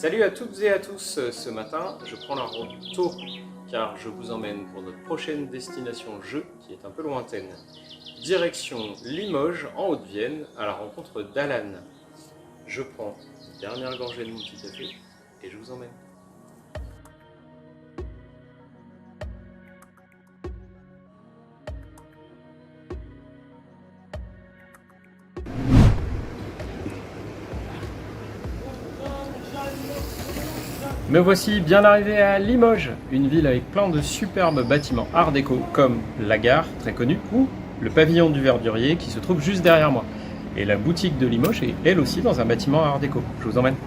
Salut à toutes et à tous, ce matin je prends la route tôt car je vous emmène pour notre prochaine destination jeu qui est un peu lointaine. Direction Limoges en Haute-Vienne à la rencontre d'Alan. Je prends une dernière gorgée de mon petit café et je vous emmène. Me voici bien arrivé à Limoges, une ville avec plein de superbes bâtiments art déco comme la gare, très connue, ou le pavillon du Verdurier qui se trouve juste derrière moi. Et la boutique de Limoges est elle aussi dans un bâtiment art déco. Je vous emmène.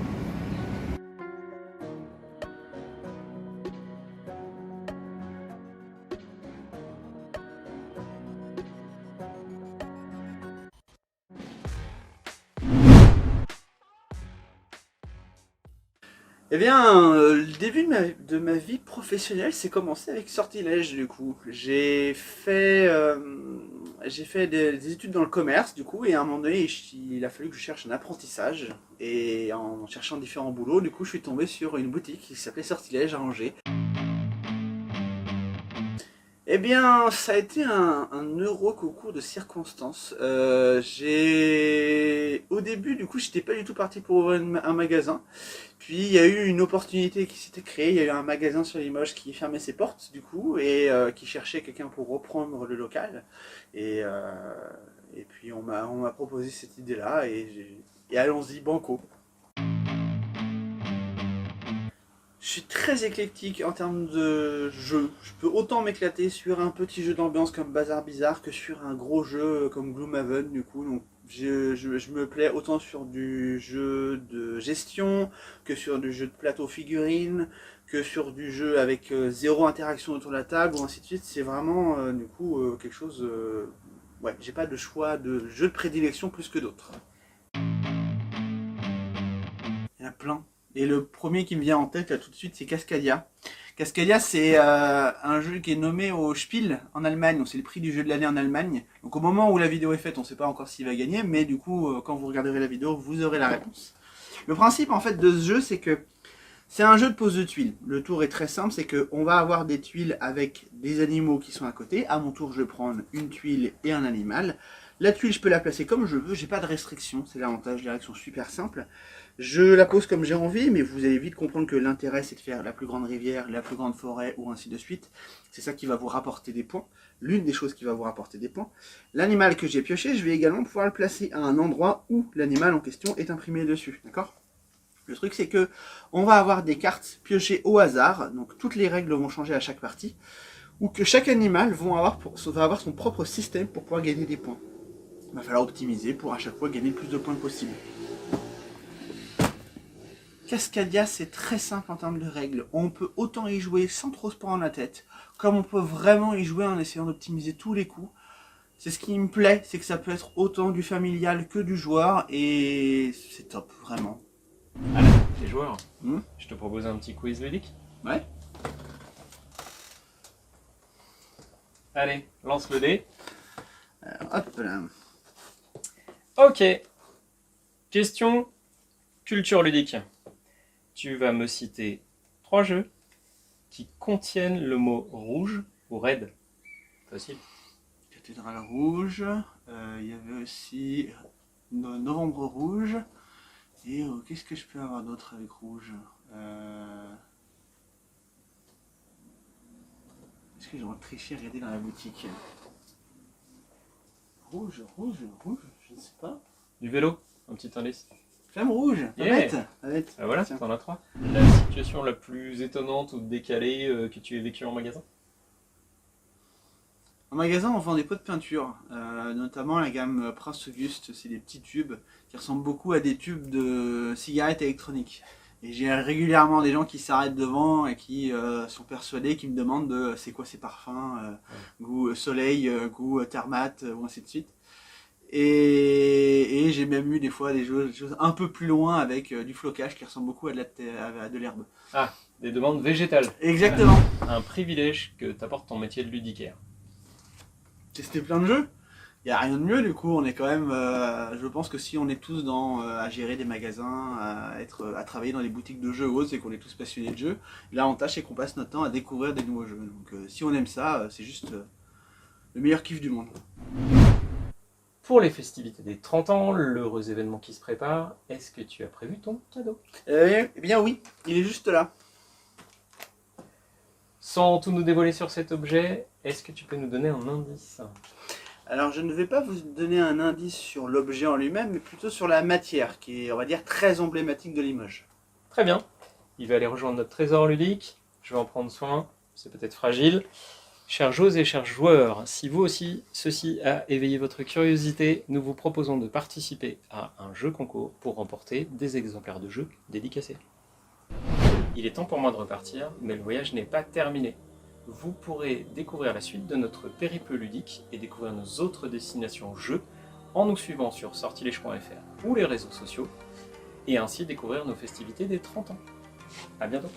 Eh bien, le début de ma vie professionnelle s'est commencé avec Sortilège du coup. J'ai fait des études dans le commerce du coup et à un moment donné il a fallu que je cherche un apprentissage et en cherchant différents boulots du coup je suis tombé sur une boutique qui s'appelait Sortilège à Angers. Eh bien, ça a été un heureux concours de circonstances. Au début, du coup, j'étais pas du tout parti pour ouvrir un magasin. Puis, il y a eu une opportunité qui s'était créée. Il y a eu un magasin sur Limoges qui fermait ses portes, du coup, et qui cherchait quelqu'un pour reprendre le local. Et, euh, et puis, on m'a proposé cette idée-là, et allons-y, banco. Je suis très éclectique en termes de jeux. Je peux autant m'éclater sur un petit jeu d'ambiance comme Bazar Bizarre que sur un gros jeu comme Gloomhaven du coup. Donc je me plais autant sur du jeu de gestion que sur du jeu de plateau figurines que sur du jeu avec zéro interaction autour de la table ou ainsi de suite. C'est vraiment du coup quelque chose... ouais, j'ai pas de choix de jeu de prédilection plus que d'autres. Il y en a plein. Et le premier qui me vient en tête là tout de suite, c'est Cascadia. Cascadia, c'est un jeu qui est nommé au Spiel en Allemagne. Donc c'est le prix du jeu de l'année en Allemagne. Donc au moment où la vidéo est faite, on ne sait pas encore s'il va gagner, mais du coup, quand vous regarderez la vidéo, vous aurez la réponse. Le principe en fait de ce jeu, c'est que c'est un jeu de pose de tuiles. Le tour est très simple, c'est qu'on va avoir des tuiles avec des animaux qui sont à côté. À mon tour, je vais prendre une tuile et un animal. La tuile, je peux la placer comme je veux, j'ai pas de restriction, c'est l'avantage, les règles sont super simples. Je la pose comme j'ai envie, mais vous allez vite comprendre que l'intérêt c'est de faire la plus grande rivière, la plus grande forêt, ou ainsi de suite. C'est ça qui va vous rapporter des points, l'une des choses qui va vous rapporter des points. L'animal que j'ai pioché, je vais également pouvoir le placer à un endroit où l'animal en question est imprimé dessus, d'accord ? Le truc c'est que on va avoir des cartes piochées au hasard, donc toutes les règles vont changer à chaque partie, ou que chaque animal va avoir son propre système pour pouvoir gagner des points. Il va falloir optimiser pour à chaque fois gagner le plus de points possible. Cascadia, c'est très simple en termes de règles. On peut autant y jouer sans trop se prendre la tête, comme on peut vraiment y jouer en essayant d'optimiser tous les coups. C'est ce qui me plaît, c'est que ça peut être autant du familial que du joueur, et c'est top, vraiment. Alan, les joueurs, je te propose un petit quiz ludique. Ouais. Allez, lance le dé. Hop là. Ok. Question culture ludique. Tu vas me citer 3 jeux qui contiennent le mot rouge ou raid. Facile. Cathédrale rouge. Il y avait aussi Novembre rouge. Et qu'est-ce que je peux avoir d'autre avec rouge Est-ce que je vais tricher et regarder dans la boutique? Rouge, je ne sais pas. Du vélo, un petit indice. Flamme rouge, Yeah. pas bête. Ah voilà, Tiens. t'en as 3. La situation la plus étonnante ou décalée que tu aies vécue en magasin? En magasin, on vend des pots de peinture, notamment la gamme Prince Auguste. C'est des petits tubes qui ressemblent beaucoup à des tubes de cigarettes électroniques. Et j'ai régulièrement des gens qui s'arrêtent devant et qui sont persuadés, qui me demandent de c'est quoi ces parfums, goût soleil, goût thermate, ou ainsi de suite. Et j'ai même eu des fois des choses un peu plus loin avec du flocage qui ressemble beaucoup à de l'herbe. Ah, des demandes végétales. Exactement. Un privilège que t'apporte ton métier de ludicaire. Tester plein de jeux. Il n'y a rien de mieux du coup, on est quand même, je pense que si on est tous à gérer des magasins, à travailler dans des boutiques de jeux ou autres, c'est qu'on est tous passionnés de jeux. L'avantage c'est qu'on passe notre temps à découvrir des nouveaux jeux. Donc si on aime ça, c'est juste le meilleur kiff du monde. Pour les festivités des 30 ans, l'heureux événement qui se prépare, est-ce que tu as prévu ton cadeau? Eh bien oui, il est juste là. Sans tout nous dévoiler sur cet objet, est-ce que tu peux nous donner un indice? Alors je ne vais pas vous donner un indice sur l'objet en lui-même, mais plutôt sur la matière, qui est, on va dire, très emblématique de Limoges. Très bien. Il va aller rejoindre notre trésor ludique. Je vais en prendre soin. C'est peut-être fragile. Chers joueuses et chers joueurs, si vous aussi, ceci a éveillé votre curiosité, nous vous proposons de participer à un jeu concours pour remporter des exemplaires de jeux dédicacés. Il est temps pour moi de repartir, mais le voyage n'est pas terminé. Vous pourrez découvrir la suite de notre périple ludique et découvrir nos autres destinations jeux en nous suivant sur sortilège.fr ou les réseaux sociaux et ainsi découvrir nos festivités des 30 ans. A bientôt!